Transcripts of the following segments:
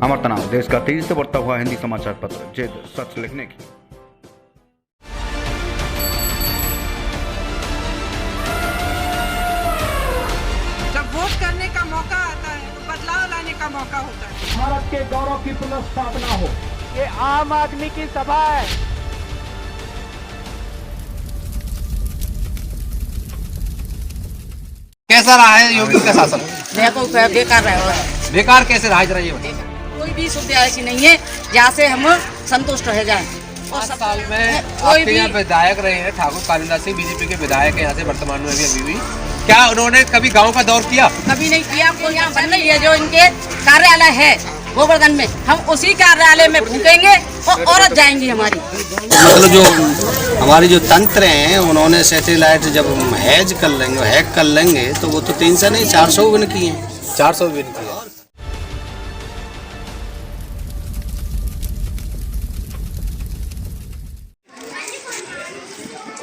अमर तनाव देश का तेजी से बढ़ता हुआ हिंदी समाचार पत्र जिद सच लिखने की। जब वोट करने का मौका आता है तो बदलाव लाने का मौका होता है। भारत के गौरव की पुनर्स्थापना हो। ये आम आदमी की सभा है। कैसा रहा है योगी का शासन? देखो बेकार रहा है। बेकार कैसे रहा जरा ये बताइए। कोई भी सुविधा ऐसी नहीं है जहाँ से हम संतुष्ट रह जाएं। और 5 साल में कोई आपके यहाँ विधायक रहे हैं ठाकुर कालिदास सिंह, बीजेपी के विधायक है यहाँ से वर्तमान में अभी भी। क्या उन्होंने कभी गांव का दौर किया? कभी नहीं किया। कोई यहाँ बन रही है जो इनके कार्यालय है गोवर्धन में, हम उसी कार्यालय में फूकेंगे और औरत जाएंगी हमारी। मतलब जो हमारी जो तंत्र हैं उन्होंने सैटेलाइट जब हैक कर लेंगे तो वो तो 300 नहीं 400 विन किए हैं। 400 विन किया।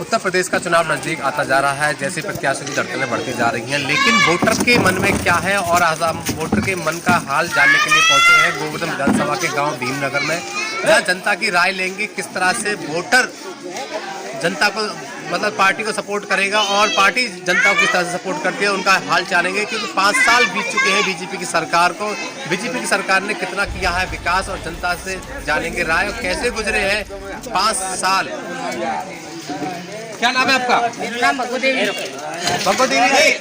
उत्तर प्रदेश का चुनाव नजदीक आता जा रहा है, जैसे प्रत्याशियों की धड़कनें बढ़ती जा रही हैं, लेकिन वोटर के मन में क्या है और आज हम वोटर के मन का हाल जानने के लिए पहुंचे हैं गोवर्धन विधानसभा के गांव भीमनगर में, जहां जनता की राय लेंगे किस तरह से वोटर जनता को मतलब पार्टी को सपोर्ट करेगा और पार्टी जनता को किस तरह से सपोर्ट करती है उनका हाल जानेंगे। क्योंकि 5 साल बीत चुके हैं बीजेपी की सरकार को, बीजेपी की सरकार ने कितना किया है विकास, और जनता से जानेंगे राय और कैसे गुजरे हैं 5 साल। क्या नाम है आपका? नाम भगवदेवी। भगवदेवी जी,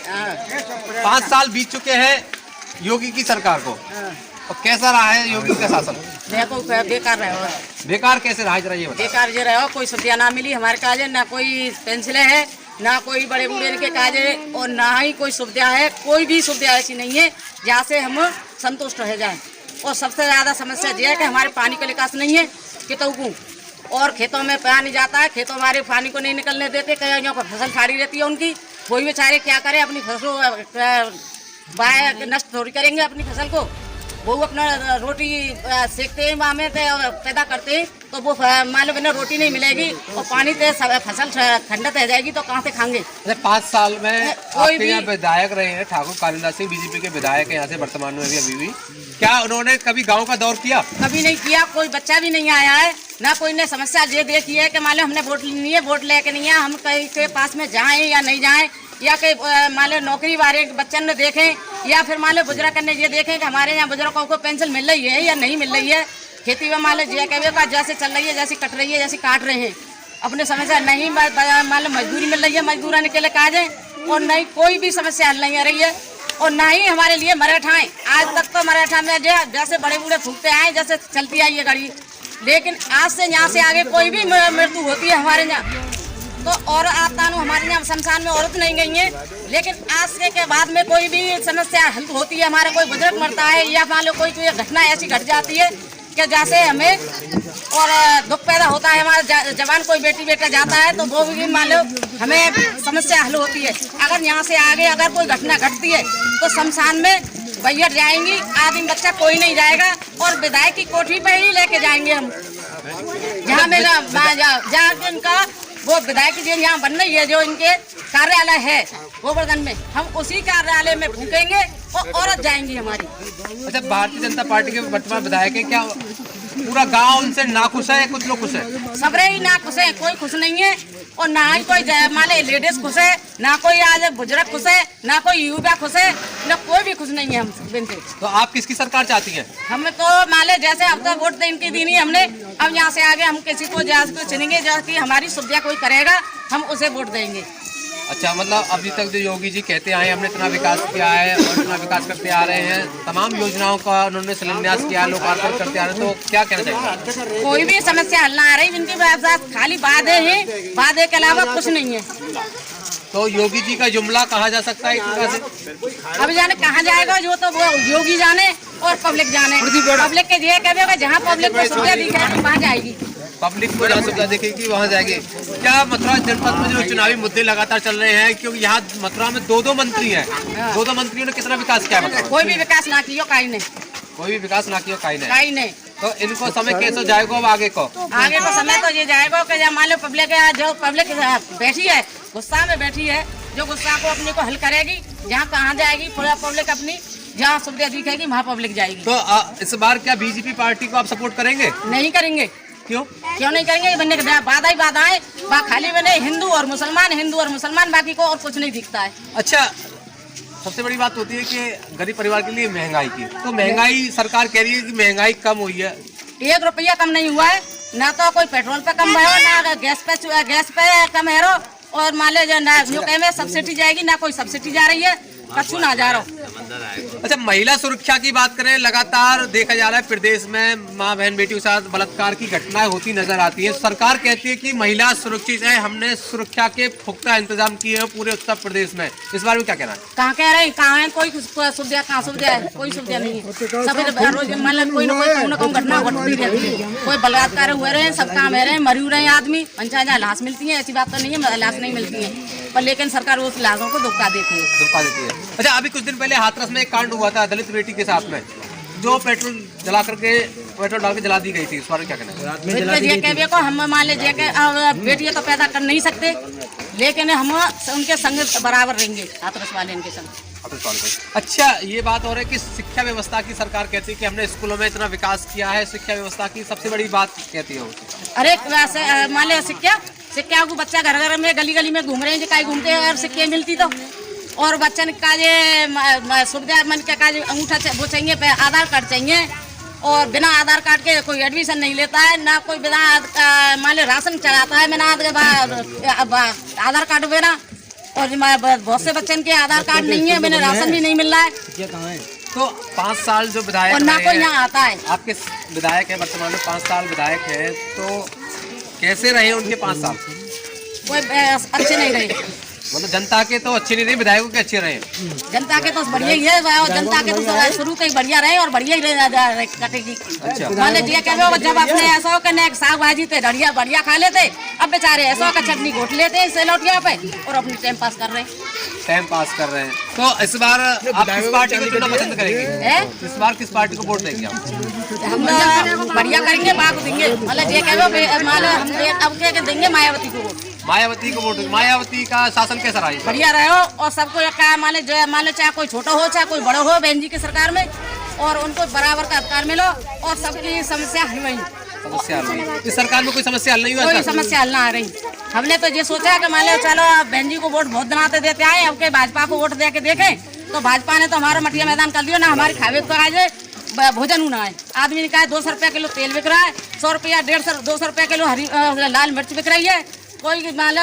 5 साल बीत चुके हैं योगी की सरकार को, और कैसा रहा है योगी का शासन? देखो बेकार रहा है। बेकार कैसे रहा जरा ये बताइए। बेकार जो रहा, कोई सुविधा ना मिली हमारे काजे, ना कोई पेंसिलें है, ना कोई बड़े बूढ़े के काजे, और ना ही कोई सुविधा है। कोई भी सुविधा ऐसी नहीं है जहाँ से हम संतुष्ट रह जाएं। और सबसे ज़्यादा समस्या यह है कि हमारे पानी का निकास नहीं है कितों को, और खेतों में पानी जाता है, खेतों हमारे पानी को नहीं निकलने देते। कहीं पर फसल खाड़ी रहती है उनकी, कोई बेचारे क्या करें, अपनी फसलों बाय नष्ट थोड़ी करेंगे अपनी फसल को। वो अपना रोटी सेकते हैं वहाँ में पैदा करते हैं, तो वो मान लो बिना रोटी नहीं मिलेगी और पानी से फसल ठंडा रह जाएगी तो कहाँ से खाएंगे। 5 साल में कोई आपके यहाँ विधायक रहे हैं ठाकुर कालिदास सिंह, बीजेपी के विधायक है यहाँ से वर्तमान में अभी भी। क्या उन्होंने कभी गाँव का दौर किया? कभी नहीं किया। कोई बच्चा भी नहीं आया है, ना कोई ने समस्या ये देखी है कि मान लो हमने वोट लेनी है, वोट लेके नहीं है, हम कहीं के पास में जाएं या नहीं जाएं, या कि मान लो नौकरी वाले बच्चन ने देखें, या फिर मान लो बुजुर्ग करने ये देखें कि हमारे यहाँ बुजुर्गों को पेंशन मिल रही है या नहीं मिल रही है। खेती में मान लो का जैसे चल रही है, जैसे कट रही है, जैसे काट रहे हैं अपने समय से नहीं, मान लो मजदूरी मिल रही है, मजदूराने के लिए काज है, और नहीं कोई भी समस्या हल नहीं आ रही है। और ना ही हमारे लिए मराठाएं, आज तक तो मराठा में जैसे बड़े बूढ़े फूकते आए, जैसे चलती आई है गाड़ी, लेकिन आज से यहाँ से आगे कोई भी मृत्यु होती है हमारे यहाँ तो और आता हमारे यहाँ शमशान में औरत नहीं गई है, लेकिन आज के बाद में कोई भी समस्या हल होती है, हमारा कोई बुजुर्ग मरता है या मान लो कोई घटना ऐसी घट जाती है कि जैसे हमें और दुख पैदा होता है, हमारा जवान कोई बेटी बेटा जाता है तो वो भी मान लो हमें समस्या हल होती है। अगर यहाँ से आगे अगर कोई घटना घटती है तो शमशान में भैया जाएंगी, आदमी बच्चा कोई नहीं जाएगा, और विधायक की कोठी पे ही लेके जाएंगे हम, जहाँ मेरा जहाँ इनका वो विधायक की यहाँ बन रही है जो इनके कार्यालय है गोवर्धन में, हम उसी कार्यालय में फूकेंगे और औरत जाएंगी हमारी। अच्छा, भारतीय जनता पार्टी के वर्तमान विधायक है, क्या पूरा गांव उनसे नाखुश है? कुछ लोग खुश है? सब ही नाखुश है, कोई खुश नहीं है, और ना ही कोई माले लेडीज खुश है, ना कोई आज बुजुर्ग खुश है, ना कोई युवा खुश है, ना कोई भी खुश नहीं है हमसे। तो आप किसकी सरकार चाहती हैं? हमें तो माले जैसे अब तो वोट इनकी दी नहीं हमने, अब यहाँ से आगे हम किसी को चुनेंगे जो कि हमारी सुविधा कोई करेगा, हम उसे वोट देंगे। अच्छा, मतलब अभी तक जो योगी जी कहते आए हमने इतना विकास किया है और इतना विकास करते आ रहे हैं, तमाम योजनाओं का उन्होंने शिलान्यास किया, लोकार्पण करते आ रहे हैं, तो क्या कहना चाहिए? कोई भी समस्या हल ना आ रही, इनकी खाली वादे हैं, वादे के अलावा कुछ नहीं है। तो योगी जी का जुमला कहा जा सकता है इस अब जाने कहाँ जाएगा, जो तो वो योगी जाने और पब्लिक जाने। पब्लिक के ये कहेगा जहाँ पब्लिक को सुविधा दिखेगी वहाँ जाएगी, पब्लिक को जहाँ सुविधा दिखेगी वहाँ जाएगी। क्या मथुरा जनपद में जो चुनावी मुद्दे लगातार चल रहे हैं, क्योंकि यहाँ मथुरा में 2-2 मंत्री हैं, 2-2 मंत्रियों ने कितना विकास किया? मतलब कोई भी विकास ना किया काई ने, कोई भी विकास ना किया काई ने। तो इनको समय कैसे जाएगा अब आगे को? आगे को समय तो ये जाएगा कि मान लो पब्लिक जो पब्लिक बैठी है गुस्सा में बैठी है, जो गुस्सा को अपने को हल करेगी, जहाँ कहाँ जाएगी पूरा पब्लिक अपनी जहाँ सुविधा दिखेगी वहाँ पब्लिक जाएगी। तो इस बार क्या बीजेपी पार्टी को आप सपोर्ट करेंगे? नहीं करेंगे। क्यों नहीं करेंगे? बनने के बाधा ही बाधा है, वहाँ खाली बने हिंदू और मुसलमान, बाकी को और कुछ नहीं दिखता है। अच्छा, सबसे बड़ी बात होती है कि गरीब परिवार के लिए महंगाई की, तो महंगाई सरकार कह रही है कि महंगाई कम हुई है। 1 रुपया कम नहीं हुआ है, ना तो कोई पेट्रोल पे कम है, ना गैस पे कम है, और मान लो जो में सब्सिडी जाएगी, ना कोई सब्सिडी जा रही है, कछु ना जा रहा। अच्छा, महिला सुरक्षा की बात करें, लगातार देखा जा रहा है प्रदेश में माँ बहन बेटियों के साथ बलात्कार की घटनाएं होती नजर आती है। सरकार कहती है कि महिला सुरक्षित है, हमने सुरक्षा के पुख्ता इंतजाम किए हैं पूरे उत्तर प्रदेश में। इस बारे में क्या कहना है? कहाँ कह रहे हैं, कहाँ है कोई सुविधा? कहाँ सुविधा है? कोई सुविधा नहीं है। सब रोज मतलब कोई ना कोई घटना घटती रहती है, कोई बलात्कार हुए रहे, सब काम है रहे, मरी रहे आदमी, पंचायत जहाँ लाश मिलती है, ऐसी बात तो नहीं है लाश नहीं मिलती है, पर लेकिन सरकार उस लाशों को धोखा देती है। अच्छा, अभी कुछ दिन पहले हाथरस में एक कांड हुआ था दलित बेटी के साथ में, जो पेट्रोल डाल के जला दी गई थी। इस बारे में क्या कहना है? को हम मान लीजिए बेटियां तो पैदा कर नहीं सकते, लेकिन हम उनके संग बराबर रहेंगे, हाथरस वाले इनके संग। अच्छा, ये बात हो रही है कि शिक्षा व्यवस्था की सरकार कहती है कि हमने स्कूलों में इतना विकास किया है, शिक्षा व्यवस्था की सबसे बड़ी बात कहती है। अरे मान लिया शिक्षा को बच्चा घर घर में गली गली में घूम रहे हैं, कहीं घूमते हैं और शिक्षा मिलती तो, और बच्चन का ये सुविधा मन का अंगूठा वो चाहिए, आधार कार्ड चाहिए, और बिना आधार कार्ड के कोई एडमिशन नहीं लेता है, ना कोई बिना मान लो राशन चलाता है बिना आधार कार्ड बिना, और बहुत से बच्चन के आधार कार्ड नहीं है, बिना राशन भी नहीं मिल रहा है। तो 5 साल जो विधायक और ना कोई यहाँ आता है। आपके विधायक है वर्तमान में 5 साल विधायक है, तो कैसे रहे उनके 5 साल? कोई अच्छे नहीं रहे, मतलब जनता के तो अच्छे नहीं रहे, विधायकों के अच्छे रहे। जनता के तो बढ़िया ही है, और जनता के तो शुरू के बढ़िया रहे और बढ़िया ही कटेगी। मान लीजिए जब अपने ऐसा के साग भाजी थे बढ़िया खा लेते, अब बेचारे ऐसा का चटनी घोट लेते सेलौटिया पे और अपनी टाइम पास कर रहे हैं। तो इस बार आप किस पार्टी को चुनना पसंद करेंगे? इस बार किस पार्टी को वोट देंगे आप? हम बढ़िया करेंगे, बात देंगे, मतलब ये हम अब क्या देंगे मायावती को वोट। मायावती का शासन कैसा रहा? बढ़िया रहे, और सबको मान लो चाहे कोई छोटा हो चाहे कोई बड़ा हो, बहन जी की सरकार में, और उनको बराबर का अधिकार मिलो, और सबकी समस्या हल हुई। इस सरकार में कोई समस्या हल नहीं हुआ? कोई समस्या हल ना आ रही। हमने तो ये सोचा कि मान लो चलो बहन जी को वोट बहुत दिनाते देते आए, अब के भाजपा को वोट दे के देखें, तो भाजपा ने तो हमारा मटिया मैदान कर दिया, ना हमारी खावे को आज भोजन होना है। आदमी ने कहा 200 रुपया किलो तेल बिक रहा है, 100 रुपया 150 200 रुपया किलो हरी लाल मिर्च बिक रही है, कोई मान लो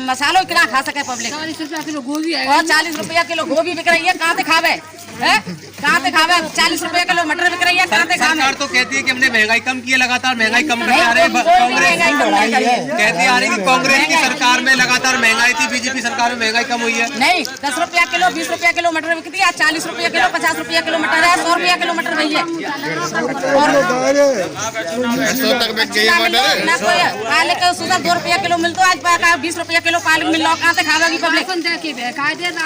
मसालों कितना खा सके पब्लिक। 40 रुपया किलो गोभी है, और 40 रुपया किलो गोभी बिक रही है, कहाँ से खावे? कहाँ से खावे? 40 रुपया किलो मटर बिक रही है, कहाँ से खावे? सरकार तो कहती है कि हमने महंगाई कम की है, लगातार महंगाई कम करते आ रहे हैं। कांग्रेस कहती आ रही है कि कांग्रेस की सरकार में लगातार महंगाई थी, बीजेपी सरकार में महंगाई कम हुई है। नहीं, 10 रुपया किलो 20 रुपया किलो मटर बिकती है, 40 रुपया किलो 50 रुपया किलो मटर है, 100 रुपया किलो मटर भैया, और सुधा 2 रुपया किलो मिलता है, 20 रुपया किलो पालक मिल रहा, कहाँ से खावेगी पब्लिक?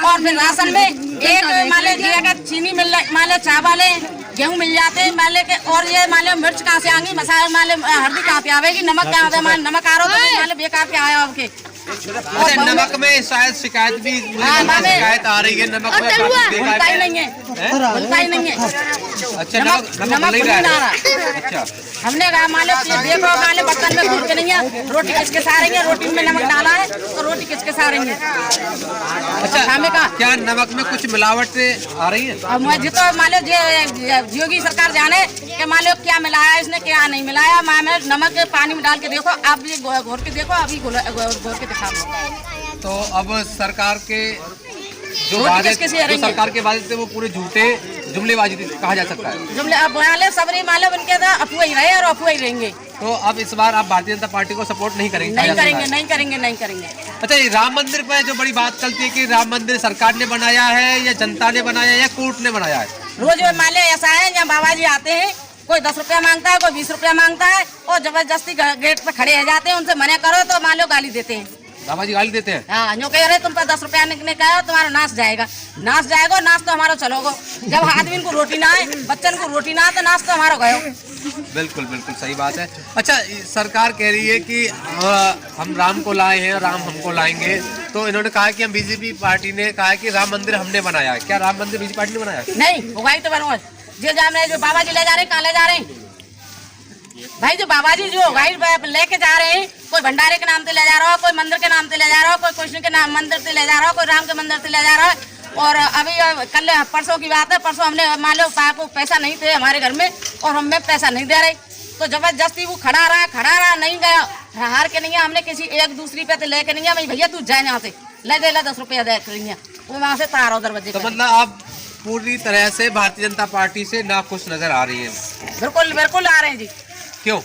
और फिर राशन में एक मान लीजिए चीनी मिल रहा, मान लो चावल गेहूँ मिल जाते हैं, मान ले, और ये मान लो मिर्च कहाँ से आएंगी, मसाला मान लो हल्दी कहाँ पे आवेगी, नमक कहाँ पे? नमक आ रहा है मान लो बेकार के आया आपके। नमक में शायद शिकायत भी शिकायत आ रही है, नमक मिलता ही नहीं है। अच्छा, नमक नहीं रहा। अच्छा, हमने कहा मान लो देखो मान लो बर्तन में घूर के नहीं है, रोटी किसके साथ रही है, रोटी में नमक डाला है तो रोटी किसके साथ रही है? अच्छा, हमें कहा क्या नमक में कुछ मिलावट आ रही है? अब मुझे तो मान लो योगी सरकार जाने कि मान लो क्या मिलाया इसने क्या नहीं मिलाया। मैं नमक पानी में डाल के देखो, आप भी घोर के देखो, अभी घोर के दिखा दो। तो अब सरकार के जो सरकार के वादे थे वो पूरे झूठे जुमलेबाजी कहा जा सकता है। जुमले अब वाले सबरी माले उनके तो अफवाह ही रहे और अफवाह ही रहेंगे। तो अब इस बार आप भारतीय जनता पार्टी को सपोर्ट नहीं करेंगे? नहीं करेंगे। अच्छा, ये राम मंदिर पर जो बड़ी बात चलती है कि राम मंदिर सरकार ने बनाया है या जनता ने बनाया है या कोर्ट ने बनाया है? रोज माले ऐसा है जहाँ बाबा जी आते हैं, कोई 10 रुपया मांगता है, कोई 20 रुपया मांगता है, और जबरदस्ती गेट पे खड़े रह जाते हैं, उनसे मना करो तो मान लो गाली देते हैं। बाबा जी गाली देते हैं? हाँ, जो कह रहे तुम पर 10 रुपया निकलने का है, तुम्हारा नाश जाएगा, नाश तो हमारा चलोगो। जब आदमी को रोटी ना आए, बच्चन को रोटी ना आए, तो नाश तो हमारा गयो। बिल्कुल सही बात है। अच्छा, सरकार कह रही है कि हम राम को लाए हैं, राम हमको लाएंगे, तो इन्होंने कहा कि हम बीजेपी पार्टी ने कहा कि राम मंदिर हमने बनाया है। क्या राम मंदिर बीजेपी पार्टी ने बनाया? नहीं, उगाई तो बनवा जो जाम रहे, जो बाबा जी ले जा रहे हैं, कहाँ ले जा रहे हैं भाई? जो बाबा जी जो उगाई लेके जा रहे हैं, कोई भंडारे के नाम से ले जा रहा हो, कोई मंदिर के नाम से ले जा रहा हो, कोई कृष्ण के नाम मंदिर से ले जा रहा हो, कोई राम के मंदिर से ले जा रहा है। और अभी कल परसों की बात है, परसों हमने मान लो को पैसा नहीं थे हमारे घर में और हमें पैसा नहीं दे रहे, तो जबरदस्ती वो खड़ा रहा, नहीं गया, हार के नहीं है। हमने किसी एक दूसरी पे तो लेके नहीं है, भाई भैया तू जाए यहाँ से, ले दे 10 रुपया दे रही है, वो वहाँ से तार उधर बजे। तो मतलब आप पूरी तरह से भारतीय जनता पार्टी से नाखुश नजर आ रही है? बिल्कुल बिल्कुल आ रहे हैं जी। क्यों?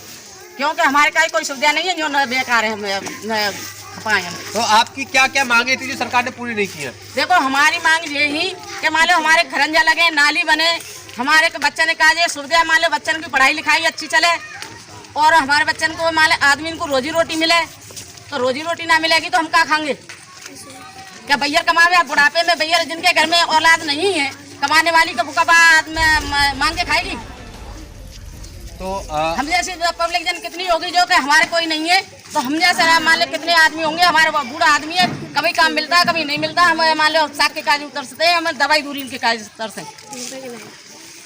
क्योंकि हमारे का कोई सुविधा नहीं है, जो न बेकार है हमें खपाए हम। तो आपकी क्या क्या मांगे थी जो सरकार ने पूरी नहीं की है? देखो हमारी मांग यही कि मान लो हमारे खरंजा लगे, नाली बने, हमारे बच्चे ने कहा सुविधा, मान लो बच्चन की पढ़ाई लिखाई अच्छी चले और हमारे बच्चन को मान लो आदमी को रोजी रोटी मिले। तो रोजी रोटी ना मिलेगी तो हम क्या खाएंगे? क्या भैया कमावे? बुढ़ापे में भैया जिनके घर में औलाद नहीं है, कमाने वाली का भूखा मांग के खाएगी? तो हम जैसी पब्लिक जन कितनी होगी जो कि हमारे कोई नहीं है, तो हम जैसे मान लो कितने आदमी होंगे? हमारे बूढ़ा आदमी है, कभी काम मिलता है कभी नहीं मिलता। हम मान लो साग के काज उतरते हैं, हमें दवाई दूरी के काज उतरते हैं।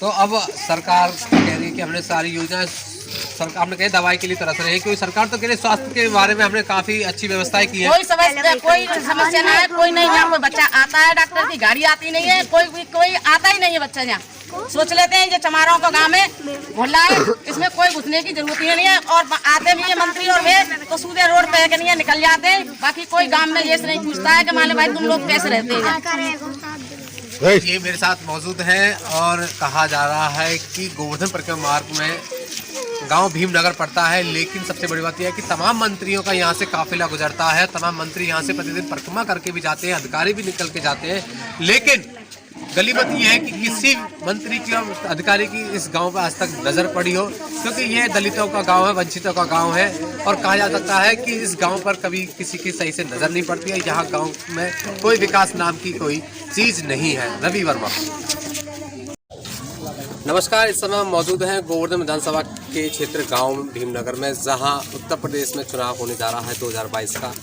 तो अब सरकार कह रही है कि हमने सारी योजनाएं, सरकार हमने कही दवाई के लिए तरस रहे हैं, क्योंकि सरकार तो कह रही स्वास्थ्य के बारे में हमने काफी अच्छी व्यवस्थाएं की है। कोई समस्या नहीं है, कोई नहीं, यहाँ कोई बच्चा आता है, डॉक्टर की गाड़ी आती नहीं है, कोई आता ही नहीं है बच्चा यहाँ। सोच लेते हैं जो चमारों का गांव है, मोहल्ला है, इसमें कोई घुसने की जरूरत ही नहीं है। और आते भी है मंत्री और वे तो सीधे रोड पे के नहीं निकल जाते हैं। बाकी कोई गांव में ये नहीं पूछता है कि मान लो भाई तुम लोग कैसे रहते हैं। ये मेरे साथ मौजूद हैं और कहा जा रहा है कि गोवर्धन परिक्रमा मार्ग में गांव भीमनगर पड़ता है, लेकिन सबसे बड़ी बात यह है कि तमाम मंत्रियों का यहां से काफिला गुजरता है। तमाम मंत्री यहां से प्रतिदिन परिक्रमा करके भी जाते हैं, अधिकारी भी निकल के जाते हैं, लेकिन गलीबत यह है कि किसी मंत्री की और अधिकारी की इस गांव पर आज तक नजर पड़ी हो, क्योंकि यह दलितों का गांव है, वंचितों का गांव है। और कहा जा सकता है कि इस गांव पर कभी किसी की सही से नजर नहीं पड़ती है। यहाँ गांव में कोई विकास नाम की कोई चीज नहीं है। रवि वर्मा। नमस्कार, इस समय हम मौजूद हैं गोवर्धन विधानसभा के क्षेत्र गांव भीमनगर में, जहां उत्तर प्रदेश में चुनाव होने जा रहा है 2022 का,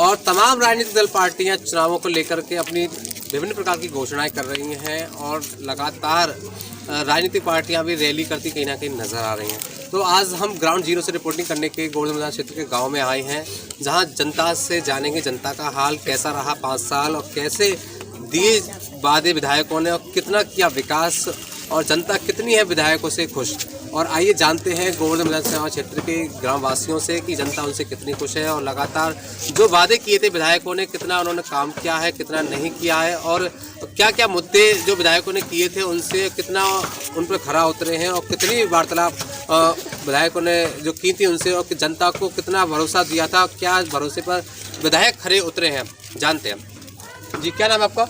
और तमाम राजनीतिक दल पार्टियां चुनावों को लेकर के अपनी विभिन्न प्रकार की घोषणाएं कर रही हैं और लगातार राजनीतिक पार्टियां भी रैली करती कहीं ना कहीं नजर आ रही हैं। तो आज हम ग्राउंड जीरो से रिपोर्टिंग करने के गोवर्धन विधान क्षेत्र के गांव में आए हैं, जहां जनता से जानेंगे जनता का हाल कैसा रहा 5 साल और कैसे दिए वादे विधायकों ने और कितना किया विकास और जनता कितनी है विधायकों से खुश। और आइए जानते हैं गोवर्धन विधानसभा क्षेत्र के ग्रामवासियों से कि जनता उनसे कितनी खुश है और लगातार जो वादे किए थे विधायकों ने कितना उन्होंने काम किया है, कितना नहीं किया है, और क्या क्या मुद्दे जो विधायकों ने किए थे उनसे कितना उन पर खरा उतरे हैं, और कितनी वार्तालाप विधायकों ने जो की थी उनसे, और जनता को कितना भरोसा दिया था, क्या भरोसे पर विधायक खरे उतरे हैं, जानते हैं। जी, क्या नाम है आपका?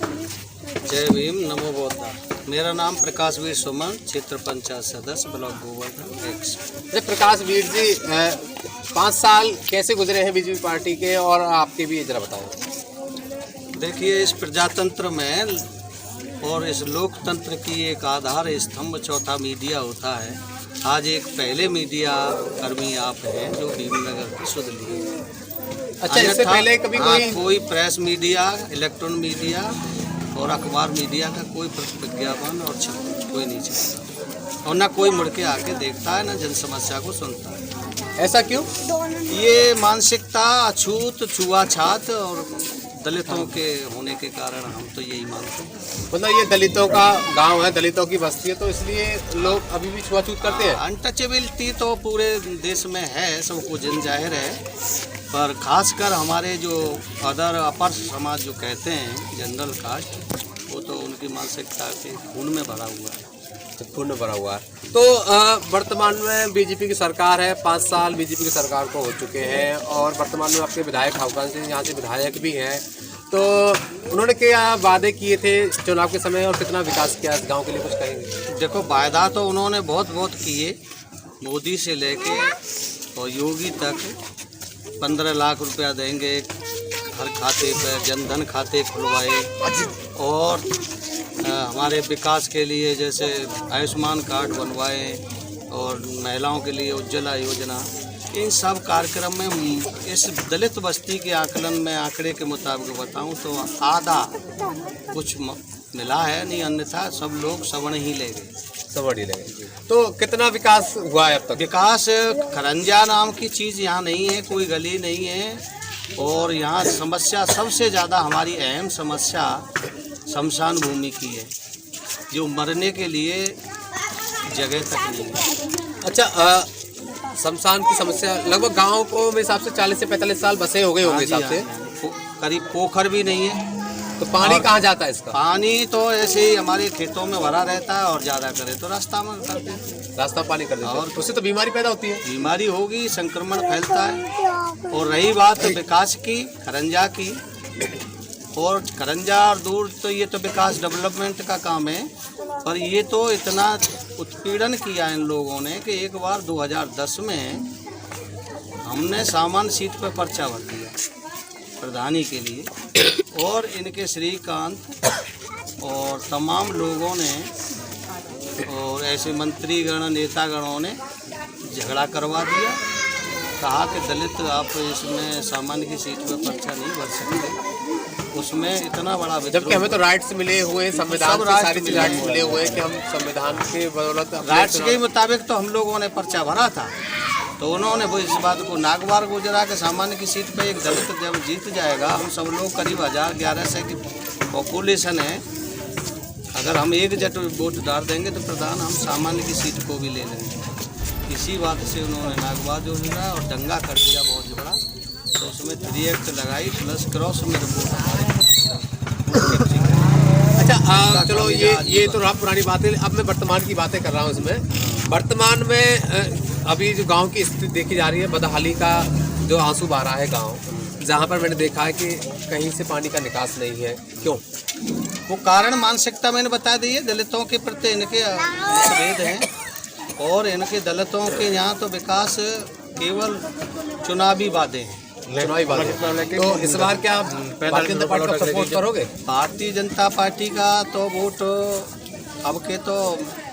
जय भीम, नमो बुद्धा। मेरा नाम प्रकाश वीर सुमन, क्षेत्र पंचायत सदस्य, ब्लॉक गोवर्धन एक्स। प्रकाश वीर जी, 5 साल कैसे गुजरे हैं बीजेपी पार्टी के, और आपके भी जरा बताओ। देखिए, इस प्रजातंत्र में और इस लोकतंत्र की एक आधार स्तंभ चौथा मीडिया होता है। आज एक पहले मीडिया कर्मी आप हैं जो भीमनगर की सुध लिए। अच्छा, इससे पहले कभी कोई प्रेस मीडिया, इलेक्ट्रॉनिक मीडिया और अखबार मीडिया का कोई विज्ञापन और कोई नहीं चलता, और ना कोई मुड़ के आके देखता है, ना जन समस्या को सुनता है। ऐसा क्यों? ये मानसिकता अछूत, छुआछात और दलितों के होने के कारण हम तो यही मानते हैं। मतलब ये दलितों का गांव है, दलितों की बस्ती है, तो इसलिए लोग अभी भी छुआछूत करते हैं। अनटचेबिलिटी तो पूरे देश में है, सबको जन जाहिर है, पर खासकर हमारे जो अपर समाज जो कहते हैं जनरल कास्ट, वो तो उनकी मानसिकता के खून में भरा हुआ है। खून में भरा हुआ है। तो वर्तमान में बीजेपी की सरकार है, 5 साल बीजेपी की सरकार को हो चुके हैं, और वर्तमान में आपके विधायक हाउकान से यहाँ से विधायक भी हैं, तो उन्होंने क्या वादे किए थे चुनाव के समय और कितना विकास किया इस गाँव के लिए, कुछ कहेंगे? देखो, वायदा तो उन्होंने बहुत किए, मोदी से लेके और योगी तक। 15 लाख रुपया देंगे हर खाते पर, जनधन खाते खुलवाए, और हमारे विकास के लिए जैसे आयुष्मान कार्ड बनवाए, और महिलाओं के लिए उज्ज्वला योजना, इन सब कार्यक्रम में इस दलित बस्ती के आकलन में आंकड़े के मुताबिक बताऊं तो आधा कुछ मिला है, नहीं अन्यथा सब लोग सवर्ण ही ले गए। सवर्ण ही ले गए। तो कितना विकास हुआ है अब तक? विकास खरंजा नाम की चीज़ यहाँ नहीं है, कोई गली नहीं है। और यहाँ समस्या सबसे ज़्यादा हमारी अहम समस्या शमशान भूमि की है, जो मरने के लिए जगह तक नहीं है। अच्छा, शमशान की समस्या लगभग गाँव को मेरे हिसाब से 40 से 45 साल बसे हो गए होंगे हिसाब से। करीब पोखर भी नहीं है। तो पानी कहाँ जाता है इसका? पानी तो ऐसे ही हमारे खेतों में भरा रहता है, और ज़्यादा करे तो रास्ता में करते हैं, रास्ता पानी कर देते हैं। और उससे तो बीमारी पैदा होती है। बीमारी होगी, संक्रमण फैलता है। और रही बात विकास की, खरंजा की, और खरंजा और दूर तो ये तो विकास डेवलपमेंट का काम है, पर ये तो इतना उत्पीड़न किया इन लोगों ने कि एक बार 2010 में हमने सामान्य सीट पर पर्चा भर दिया प्रधानी के लिए, और इनके श्रीकांत और तमाम लोगों ने और ऐसे मंत्रीगण नेतागणों ने झगड़ा करवा दिया। कहा कि दलित आप इसमें सामान्य की सीट पर पर्चा नहीं भर सकते। उसमें इतना बड़ा जबकि हमें तो राइट्स मिले हुए, संविधान से सारी चीज़ राइट्स मिले हुए कि हम संविधान के बदौलत राइट्स के मुताबिक तो हम लोगों ने पर्चा भरा था। तो उन्होंने वो इस बात को नागवार गुजरा कि सामान्य की सीट पे एक दलित जब जीत जाएगा, हम सब लोग करीब 1000-1100 की पॉपुलेशन है, अगर हम एकजुट वोट डाल देंगे तो प्रधान हम सामान्य की सीट को भी ले लेंगे। इसी बात से उन्होंने नागवार गुजरा और दंगा कर दिया बहुत बड़ा। तो उसमें 3 एक्ट लगाई प्लस क्रॉस में अच्छा, चलो ये तो रहा पुरानी बात है। अब मैं वर्तमान की बातें कर रहा हूँ। इसमें वर्तमान में अभी जो गांव की स्थिति देखी जा रही है, बदहाली का जो आंसू बह रहा है गांव, जहां पर मैंने देखा है कि कहीं से पानी का निकास नहीं है। क्यों? वो कारण मानसिकता मैंने बता दी है। दलितों के प्रति इनके मतभेद हैं, और इनके दलितों के यहाँ तो विकास केवल चुनावी वादे हैं। चुनावी बात। तो इस बार क्या भारतीय जनता पार्टी का सपोर्ट करोगे? भारतीय जनता पार्टी का तो वोट अब के तो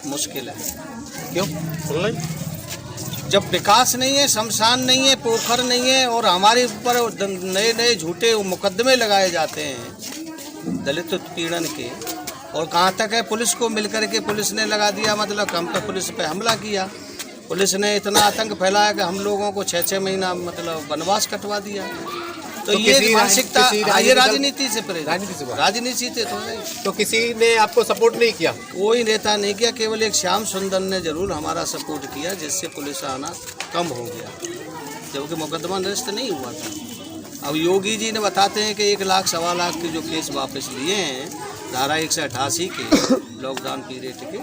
मुश्किल है। क्यों? जब विकास नहीं है, शमशान नहीं है, पोखर नहीं है, और हमारे ऊपर नए नए झूठे मुकदमे लगाए जाते हैं दलित उत्पीड़न के। और कहाँ तक है, पुलिस को मिलकर के पुलिस ने लगा दिया, मतलब हम पे पुलिस पे हमला किया। पुलिस ने इतना आतंक फैलाया कि हम लोगों को 6-6 महीना मतलब वनवास कटवा दिया। तो ये मानसिकता, ये राजनीति से प्रेरित, राजनीति से तो किसी ने आपको सपोर्ट नहीं किया? कोई नेता नहीं किया, केवल एक श्याम सुंदर ने जरूर हमारा सपोर्ट किया, जिससे पुलिस आना कम हो गया, जबकि मुकदमा निरस्त नहीं हुआ था। अब योगी जी ने बताते हैं कि 1 लाख 1.25 लाख के जो केस वापस लिए हैं धारा 188 के लॉकडाउन पीरियड के,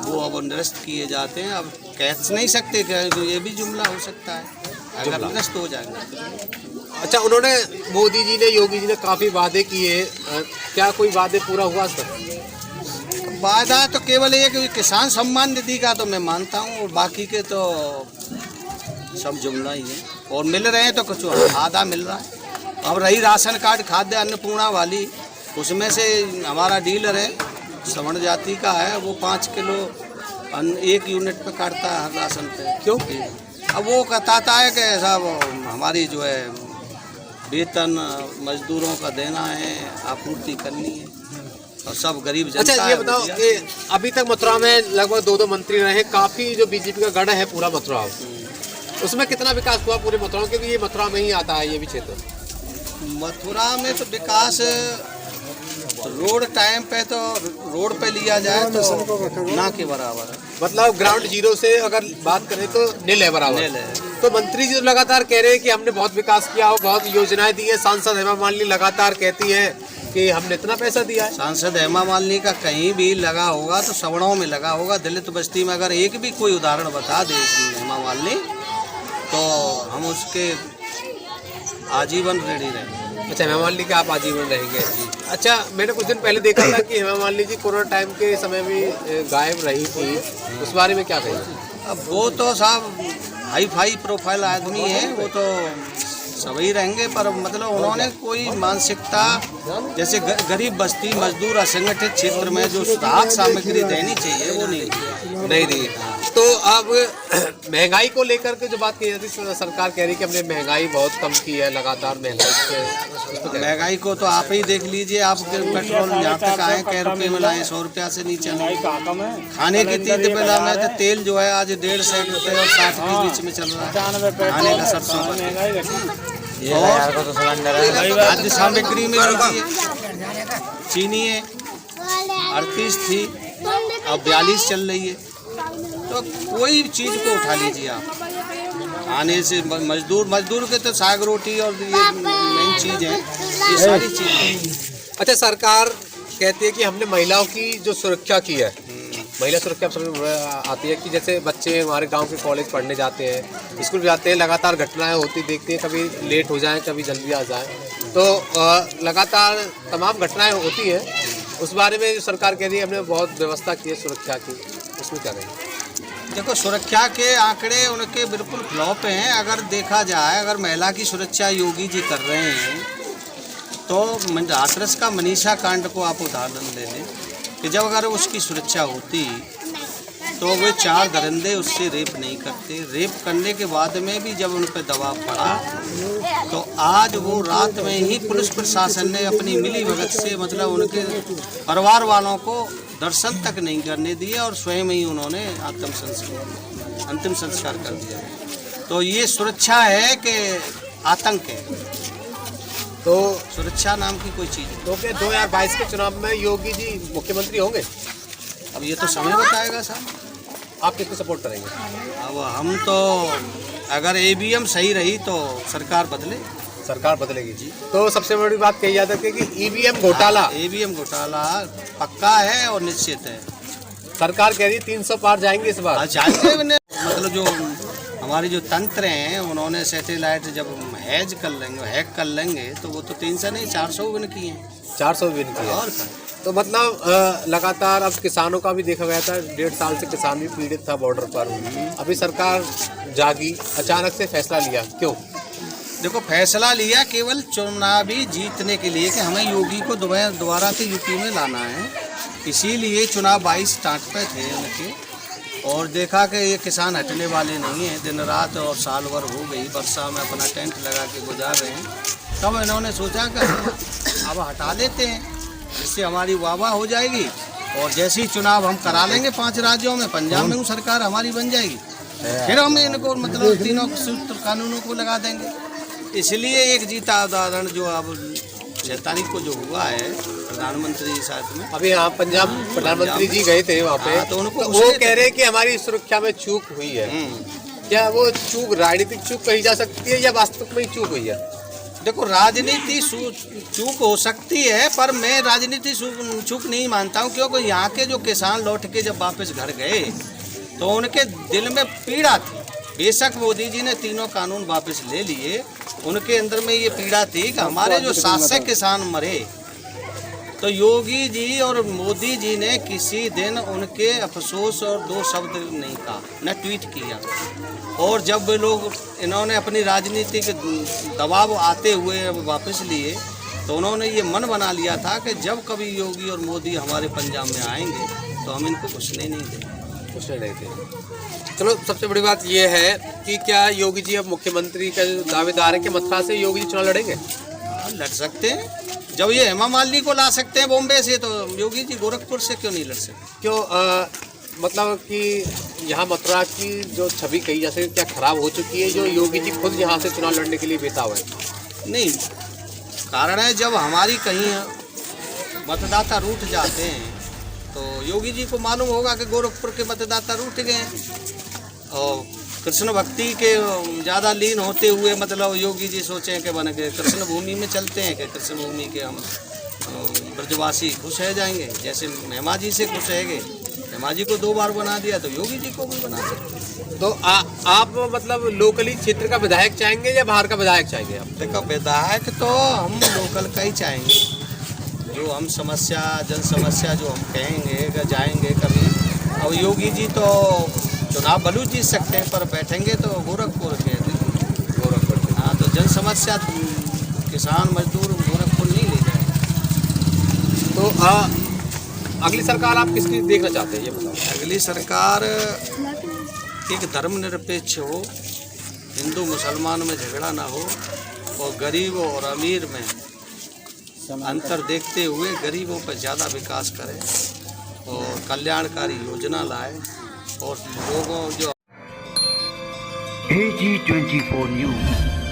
वो अब निरस्त किए जाते हैं। अब कह नहीं सकते कि ये भी जुमला हो सकता है अगर निरस्त हो जाएगा। अच्छा, उन्होंने मोदी जी ने, योगी जी ने काफ़ी वादे किए, क्या कोई वादे पूरा हुआ सर? वादा तो केवल एक किसान सम्मान निधि का तो मैं मानता हूँ, और बाकी के तो सब जुमला ही है। और मिल रहे हैं तो कुछ आधा मिल रहा है। अब रही राशन कार्ड खाद्य अन्नपूर्णा वाली, उसमें से हमारा डीलर है सवर्ण जाति का है, वो 5 किलो 1 यूनिट पे काटता है हर राशन पे। क्यों? अब वो कहता है कि साहब हमारी जो है वेतन मजदूरों का देना है, आपूर्ति करनी है, और सब गरीब जनता। अच्छा, ये बताओ कि अभी तक मथुरा में लगभग 2 मंत्री रहे, काफ़ी जो बीजेपी का गढ़ है पूरा मथुरा, उसमें कितना विकास हुआ पूरे मथुरा? क्योंकि ये मथुरा में ही आता है ये भी क्षेत्र। मथुरा में तो विकास रोड टाइम पे तो रोड पे लिया जाए तो ना के बराबर है, मतलब ग्राउंड जीरो से अगर बात करें तो नील है बराबर। नील है। तो मंत्री जी लगातार कह रहे हैं कि हमने बहुत विकास किया हो, बहुत योजनाएं दी है। सांसद हेमा मालिनी लगातार कहती है कि हमने इतना पैसा दिया है। सांसद हेमा मालिनी का कहीं भी लगा होगा तो सवर्णों में लगा होगा। दलित बस्ती में अगर एक भी कोई उदाहरण बता दे हेमा मालिनी तो हम उसके आजीवन रेडी रहेंगे। अच्छा, हेमा मालिनी के आप आजीवन रहेंगे। अच्छा, मैंने कुछ दिन पहले देखा था कि हेमा मालिनी जी कोरोना टाइम के समय में गायब रही थी, उस बारे में क्या कहेंगे? अब वो तो साहब हाई फाई प्रोफाइल आदमी है, वो तो सभी रहेंगे, पर मतलब उन्होंने कोई मानसिकता जैसे गरीब बस्ती मजदूर असंगठित क्षेत्र में जो राहत सामग्री देनी चाहिए वो नहीं दी। तो अब महंगाई को लेकर के जो बात की जाती है, सरकार कह रही है कि हमने महंगाई बहुत कम की है, लगातार महंगाई को तो आप ही देख लीजिए। आप पेट्रोल यहाँ तक आए कै रुपये में लाए, 100 रुपया से नीचे नहीं। खाने की 3 रुपये दाम है, तो तेल जो है आज 150 रुपये और 60 के बीच में चल रहा है खाने का सरसों। आज सामग्री में चीनी है 38 थी, अब 42 चल रही है। तो कोई चीज़ को उठा लीजिए आप, आने से मजदूर के तो साग रोटी और ये मेन चीज़ है, ये सारी चीज़। अच्छा, सरकार कहती है कि हमने महिलाओं की जो सुरक्षा की है, महिला सुरक्षा आती है कि जैसे बच्चे हमारे गांव के कॉलेज पढ़ने जाते हैं, स्कूल जाते हैं, लगातार घटनाएं होती देखते हैं, कभी लेट हो जाएं, कभी जल्दी आ जाएं, तो लगातार तमाम घटनाएं होती हैं। उस बारे में सरकार कह रही है हमने बहुत व्यवस्था की है सुरक्षा की, उसमें क्या कहेंगे? देखो, सुरक्षा के आंकड़े उनके बिल्कुल फ्लॉप हैं। अगर देखा जाए, अगर महिला की सुरक्षा योगी जी कर रहे हैं, तो हाथरस का मनीषा कांड को आप उदाहरण ले लें कि जब अगर उसकी सुरक्षा होती तो वे 4 दरिंदे उससे रेप नहीं करते। रेप करने के बाद में भी जब उन पर दबाव पड़ा, तो आज वो रात में ही पुलिस प्रशासन ने अपनी मिली भगत से मतलब उनके परिवार वालों को दर्शन तक नहीं करने दिए और स्वयं ही उन्होंने अंतिम संस्कार कर दिया। तो ये सुरक्षा है कि आतंक है? तो सुरक्षा नाम की कोई चीज़ है। तो क्या 2022 के चुनाव में योगी जी मुख्यमंत्री होंगे? अब ये तो समय बताएगा साहब। आप किसको सपोर्ट करेंगे? अब हम तो अगर ईवीएम सही रही तो सरकार बदलेगी जी। तो सबसे बड़ी बात कही जाती है कि ईवीएम घोटाला पक्का है और निश्चित है। सरकार कह रही है 300 पार जाएंगे इस बार। मतलब जो हमारे जो तंत्र हैं, उन्होंने सैटेलाइट जब हैक कर लेंगे तो वो तो 300 नहीं 400 विन किए हैं। 400 विन किए और तो मतलब लगातार अब किसानों का भी देखा गया था, 1.5 साल से किसान भी पीड़ित था बॉर्डर पर। अभी सरकार जागी, अचानक से फैसला लिया, क्यों? देखो, फैसला लिया केवल चुनावी जीतने के लिए कि हमें योगी को दोबारा से यूपी में लाना है, इसीलिए चुनाव 22 स्टार्ट पे थे उनके। और देखा कि ये किसान हटने वाले नहीं हैं, दिन रात और साल भर हो गई वर्षा में अपना टेंट लगा के गुजार रहे हैं। तब इन्होंने सोचा कि अब हटा लेते हैं, इससे हमारी वाहवाह हो जाएगी और जैसे ही चुनाव हम करा लेंगे 5 राज्यों में, पंजाब में सरकार हमारी बन जाएगी, फिर हम इनको मतलब तीनों सूत्र कानूनों को लगा देंगे। इसलिए एक जीता उदाहरण जो अब 6 तारीख को जो हुआ है प्रधानमंत्री साथ में, अभी यहाँ पंजाब प्रधानमंत्री जी गए थे वहाँ पे, तो उनको वो कह रहे हैं कि हमारी सुरक्षा में चूक हुई है। क्या वो चूक राजनीतिक चूक कही जा सकती है या वास्तव में चूक हुई है? देखो, राजनीति चूक हो सकती है, पर मैं राजनीति चूक नहीं मानता हूँ, क्योंकि यहाँ के जो किसान लौट के जब वापस घर गए तो उनके दिल में पीड़ा थी। बेशक मोदी जी ने तीनों कानून वापस ले लिए, उनके अंदर में ये पीड़ा थी कि हमारे जो 700 किसान मरे, तो योगी जी और मोदी जी ने किसी दिन उनके अफसोस और 2 शब्द नहीं कहा, न ट्वीट किया। और जब लोग इन्होंने अपनी राजनीतिक दबाव आते हुए वापस लिए, तो उन्होंने ये मन बना लिया था कि जब कभी योगी और मोदी हमारे पंजाब में आएंगे तो हम इनको घुसने नहीं देंगे। चलो, सबसे बड़ी बात ये है कि क्या योगी जी अब मुख्यमंत्री का जो दावेदार है कि मथुरा से योगी जी चुनाव लड़ेंगे? लड़ सकते हैं। जब ये हेमा मालिनी को ला सकते हैं बॉम्बे से, तो योगी जी गोरखपुर से क्यों नहीं लड़ सकते? क्यों मतलब कि यहाँ मथुरा की जो छवि कही जा सकती क्या खराब हो चुकी है, जो योगी जी खुद यहाँ से चुनाव लड़ने के लिए बेताब है? नहीं, कारण है जब हमारी कहीं मतदाता रूठ जाते हैं तो योगी जी को मालूम होगा कि गोरखपुर के मतदाता रूठ गए हैं। और कृष्ण भक्ति के ज़्यादा लीन होते हुए मतलब योगी जी सोचें कि बन के कृष्ण भूमि में चलते हैं कि कृष्ण भूमि के हम ब्रजवासी खुश रह जाएंगे, जैसे हेमा जी से खुश रहेंगे। हेमा जी को 2 बार बना दिया तो योगी जी को भी बना सकते हैं। तो आप मतलब लोकली क्षेत्र का विधायक चाहेंगे या बाहर का विधायक चाहेंगे? आप देखो, विधायक तो हम लोकल का ही चाहेंगे, जो हम जन समस्या जो हम कहेंगे जाएंगे कभी। अब योगी जी तो चुनाव बलू जीत सकते हैं, पर बैठेंगे तो गोरखपुर के। हाँ, तो जन समस्या किसान मजदूर गोरखपुर नहीं ले जाएंगे। तो अगली सरकार आप किसकी देखना चाहते हैं ये बताओ? अगली सरकार एक धर्मनिरपेक्ष हो, हिंदू मुसलमान में झगड़ा ना हो और गरीब और अमीर में अंतर देखते हुए गरीबों पर ज़्यादा विकास करे और कल्याणकारी योजना लाए और लोगों जो AG24 न्यूज़